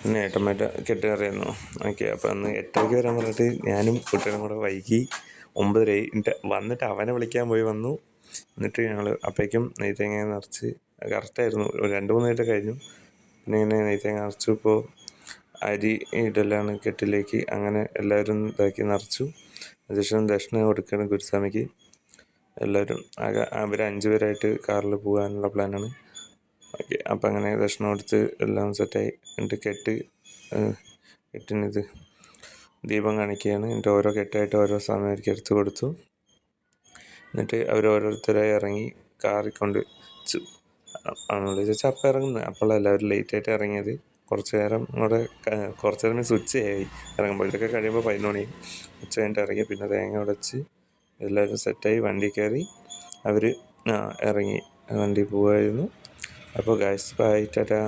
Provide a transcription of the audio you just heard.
പിന്നെ ഏട്ടന്മാരുടെ കെട്ട് കയറിയായിരുന്നു. ഓക്കെ, അപ്പോൾ അന്ന് 8:30 വരാൻ പറഞ്ഞിട്ട് ഞാനും കുട്ടികളും കൂടെ വൈകി. 9:30 വന്നിട്ട് അവനെ വിളിക്കാൻ പോയി വന്നു. എന്നിട്ട് ഞങ്ങൾ അപ്പോഴേക്കും നെയ്തേങ്ങ നിറച്ച് കറക്റ്റായിരുന്നു. 2-3 മിനിറ്റ് കഴിഞ്ഞു. പിന്നെ ഇങ്ങനെ നെയ്തേങ്ങ നിറച്ചു. ഇപ്പോൾ അരി ഇടലാണ് കെട്ടിലേക്ക്. അങ്ങനെ എല്ലാവരും ഇതാക്കി നിറച്ചു. അതിനുശേഷം ദക്ഷിണ കൊടുക്കണം ഗുരുസ്വാമിക്ക്. എല്ലാവരും അവർ 5 പേരായിട്ട് കാറിൽ പോകാനുള്ള പ്ലാനാണ്. ഓക്കെ, അപ്പം അങ്ങനെ ദക്ഷിണ കൊടുത്ത് എല്ലാം സെറ്റായി. എന്നിട്ട് കെട്ടിനിത് ദീപം കാണിക്കുകയാണ്. എന്നിട്ട് ഓരോ കെട്ടായിട്ട് ഓരോ സമയമായിരിക്കും എടുത്ത് കൊടുത്തു. എന്നിട്ട് അവർ ഓരോരുത്തരായി ഇറങ്ങി കാറിക്കൊണ്ട് ചോദിച്ചാൽ അപ്പം ഇറങ്ങുന്നത്. അപ്പോഴല്ല എല്ലാവരും ലേറ്റായിട്ട് ഇറങ്ങിയത്. കുറച്ച് നേരം ഉച്ചയായി ഇറങ്ങുമ്പോൾ. ഇതൊക്കെ കഴിയുമ്പോൾ 11 മണി. ഉച്ച കഴിഞ്ഞിട്ട് ഇറങ്ങി. പിന്നെ തേങ്ങ ഉടച്ച് എല്ലാവരും സെറ്റായി വണ്ടി കയറി അവർ ഇറങ്ങി വണ്ടി പോവായിരുന്നു. അപ്പോൾ ഗൈസ് ബൈ, ടാറ്റാ.